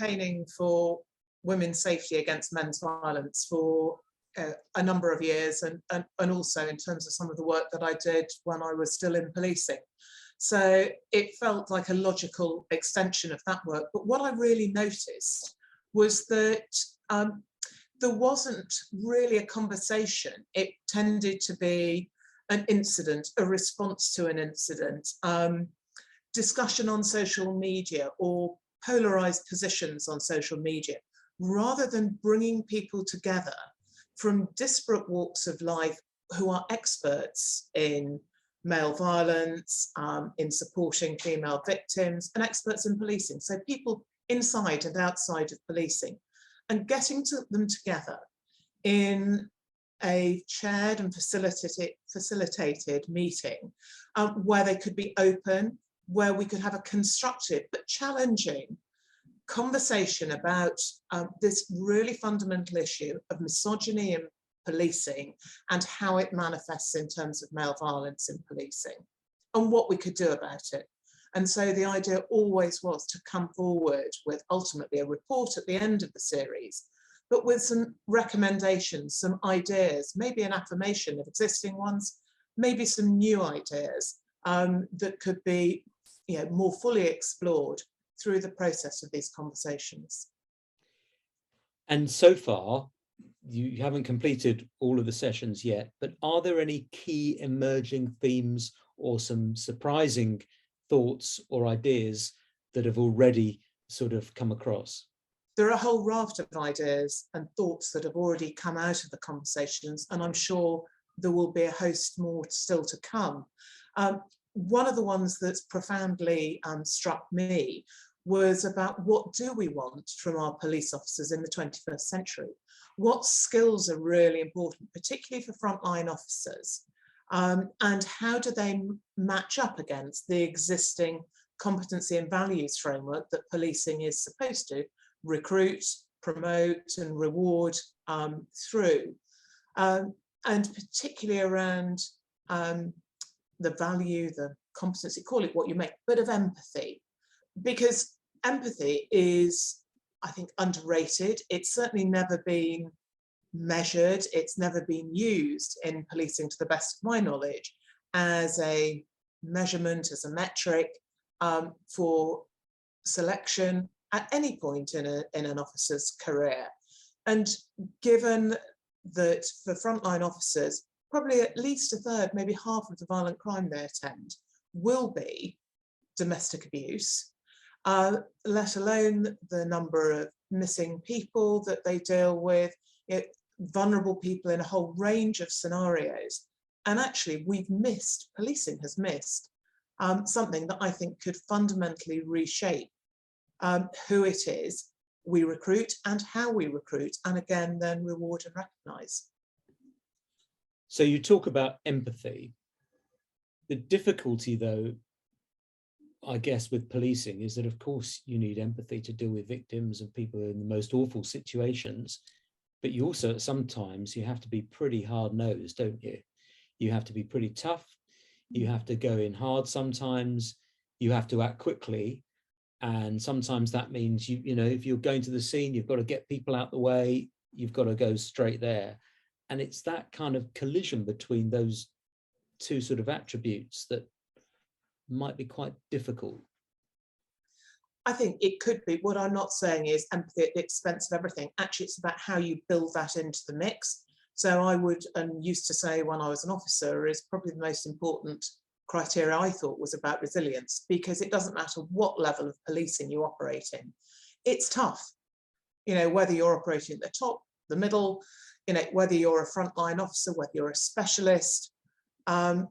campaigning for women's safety against men's violence for a number of years, and also in terms of some of the work that I did when I was still in policing. So it felt like a logical extension of that work. But what I really noticed was that there wasn't really a conversation. It tended to be an incident, a response to an incident, discussion on social media or polarized positions on social media, rather than bringing people together from disparate walks of life who are experts in male violence, in supporting female victims, and experts in policing. So people inside and outside of policing, and getting them together in a chaired and facilitated meeting where they could be open, where we could have a constructive but challenging conversation about this really fundamental issue of misogyny in policing and how it manifests in terms of male violence in policing and what we could do about it. And so the idea always was to come forward with ultimately a report at the end of the series, but with some recommendations, some ideas, maybe an affirmation of existing ones, maybe some new ideas that could be, you know, more fully explored through the process of these conversations. And so far, you haven't completed all of the sessions yet, but are there any key emerging themes or some surprising thoughts or ideas that have already sort of come across? There are a whole raft of ideas and thoughts that have already come out of the conversations, and I'm sure there will be a host more still to come. One of the ones that's profoundly struck me was about what do we want from our police officers in the 21st century? What skills are really important, particularly for frontline officers? And how do they match up against the existing competency and values framework that policing is supposed to recruit, promote and reward through? And particularly around the value, the competency, call it what you may, but of empathy. Because empathy is, I think, underrated. It's certainly never been measured. It's never been used in policing, to the best of my knowledge, as a measurement, as a metric for selection at any point in an officer's career. And given that for frontline officers, probably at least a third, maybe half of the violent crime they attend will be domestic abuse, let alone the number of missing people that they deal with, you know, vulnerable people in a whole range of scenarios. And actually policing has missed something that I think could fundamentally reshape who it is we recruit and how we recruit, and again, then reward and recognise. So you talk about empathy. The difficulty, though, I guess, with policing is that, of course, you need empathy to deal with victims and people in the most awful situations, but you also, sometimes, you have to be pretty hard-nosed, don't you? You have to be pretty tough. You have to go in hard sometimes. You have to act quickly. And sometimes that means, you know, if you're going to the scene, you've got to get people out the way. You've got to go straight there. And it's that kind of collision between those two sort of attributes that might be quite difficult. I think it could be. What I'm not saying is empathy at the expense of everything. Actually, it's about how you build that into the mix. So I would, and used to say when I was an officer, is probably the most important criteria I thought was about resilience, because it doesn't matter what level of policing you operate in. It's tough, you know, whether you're operating at the top, the middle, you know, whether you're a frontline officer, whether you're a specialist,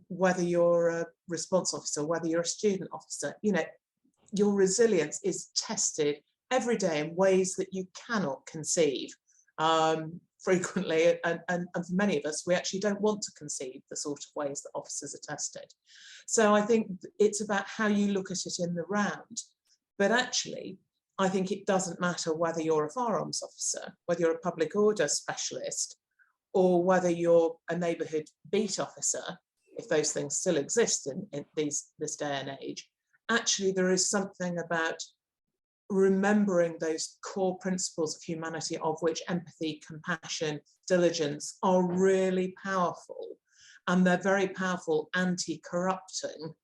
whether you're a response officer, whether you're a student officer, you know, your resilience is tested every day in ways that you cannot conceive. Frequently, and for many of us, we actually don't want to conceive the sort of ways that officers are tested. So I think it's about how you look at it in the round. But actually, I think it doesn't matter whether you're a firearms officer, whether you're a public order specialist, or whether you're a neighbourhood beat officer, if those things still exist in this day and age. Actually, there is something about remembering those core principles of humanity, of which empathy, compassion, diligence are really powerful. And they're very powerful anti-corrupting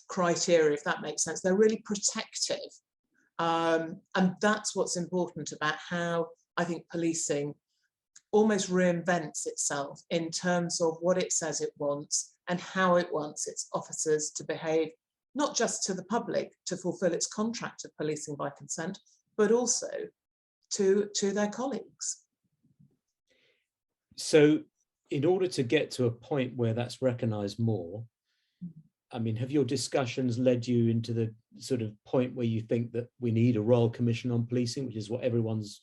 criteria, if that makes sense. They're really protective. And that's what's important about how I think policing almost reinvents itself in terms of what it says it wants and how it wants its officers to behave, not just to the public to fulfill its contract of policing by consent, but also to their colleagues. So in order to get to a point where that's recognised more, I mean, have your discussions led you into the sort of point where you think that we need a Royal Commission on Policing, which is what everyone's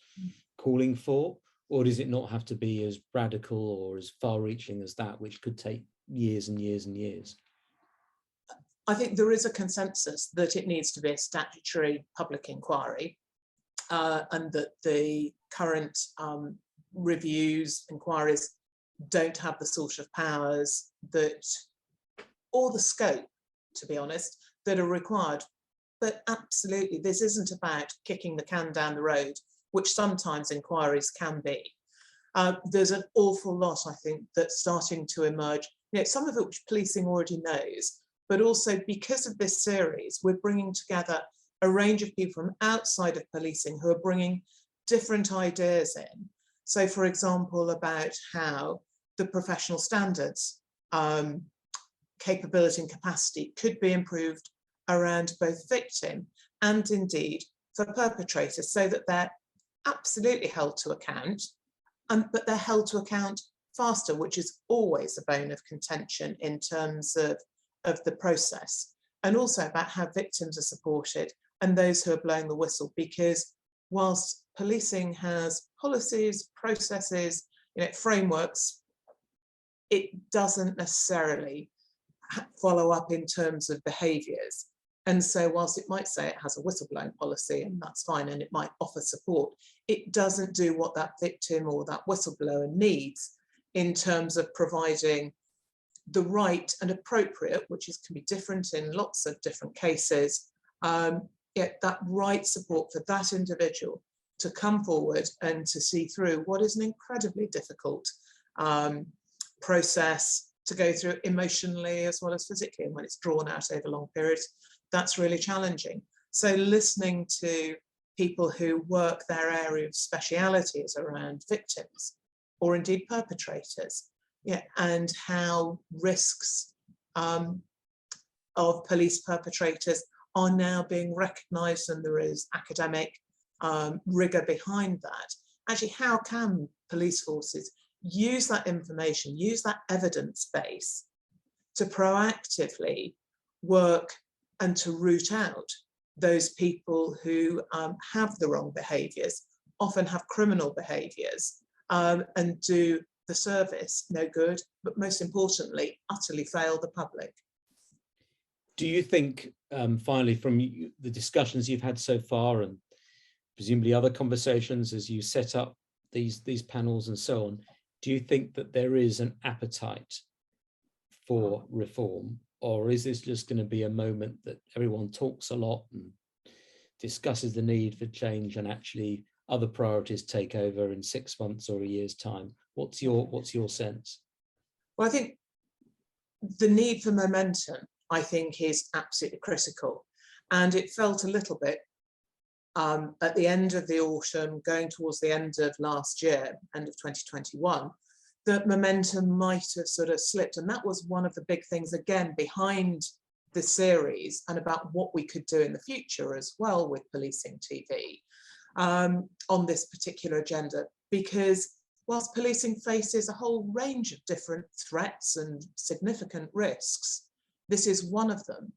calling for? Or does it not have to be as radical or as far-reaching as that, which could take years and years and years? I think there is a consensus that it needs to be a statutory public inquiry, and that the current reviews, inquiries don't have the sort of powers that, or the scope, to be honest, that are required. But absolutely, this isn't about kicking the can down the road, which sometimes inquiries can be. There's an awful lot, I think, that's starting to emerge, you know, some of it which policing already knows, but also because of this series, we're bringing together a range of people from outside of policing who are bringing different ideas in. So, for example, about how the professional standards, capability and capacity could be improved around both victim and indeed for perpetrators, so that they're absolutely held to account, but they're held to account faster, which is always a bone of contention in terms of the process, and also about how victims are supported and those who are blowing the whistle, because whilst policing has policies, processes, you know, frameworks, it doesn't necessarily follow up in terms of behaviours. And so whilst it might say it has a whistleblowing policy, and that's fine, and it might offer support, it doesn't do what that victim or that whistleblower needs in terms of providing the right and appropriate, which can be different in lots of different cases, that right support for that individual to come forward and to see through what is an incredibly difficult process to go through emotionally as well as physically. And when it's drawn out over long periods, that's really challenging. So listening to people who work their area of speciality is around victims or indeed perpetrators, and how risks of police perpetrators are now being recognised, and there is academic rigour behind that. Actually, how can police forces use that information, use that evidence base to proactively work and to root out those people who have the wrong behaviours, often have criminal behaviours, and do the service no good, but most importantly, utterly fail the public. Do you think, finally, from the discussions you've had so far, and presumably other conversations as you set up these panels and so on, do you think that there is an appetite for reform, or is this just going to be a moment that everyone talks a lot and discusses the need for change, and actually other priorities take over in 6 months or a year's time? What's your sense? Well, I think the need for momentum, I think, is absolutely critical. And it felt a little bit at the end of the autumn, going towards the end of last year, end of 2021, that momentum might have sort of slipped. And that was one of the big things, again, behind the series and about what we could do in the future as well with Policing TV on this particular agenda. Because whilst policing faces a whole range of different threats and significant risks, this is one of them.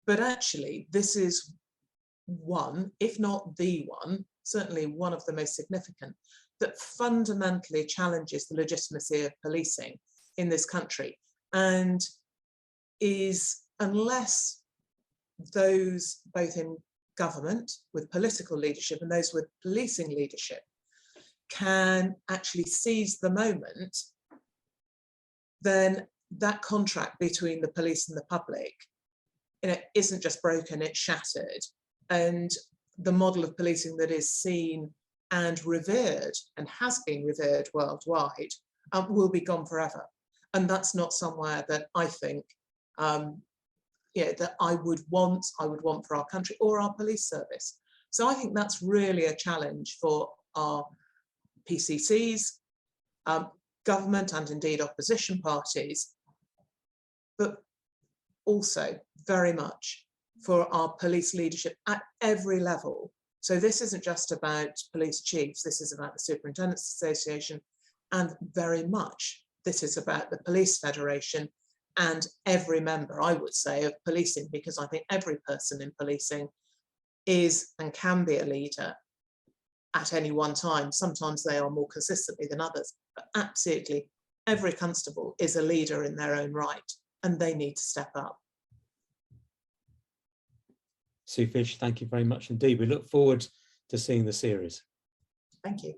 But actually, this is one, if not the one, certainly one of the most significant, that fundamentally challenges the legitimacy of policing in this country, and is, unless those both in government with political leadership and those with policing leadership can actually seize the moment, then that contract between the police and the public, isn't just broken, it's shattered. and the model of policing that is seen and revered and has been revered worldwide will be gone forever. And that's not somewhere that I think that I would want for our country or our police service. So I think that's really a challenge for our PCCs, government and indeed opposition parties, but also very much for our police leadership at every level. So this isn't just about police chiefs, this is about the Superintendents Association, and very much this is about the Police Federation and every member, I would say, of policing, because I think every person in policing is and can be a leader at any one time. Sometimes they are more consistently than others, but absolutely every constable is a leader in their own right, and they need to step up. Sue Fish, thank you very much indeed. We look forward to seeing the series. Thank you.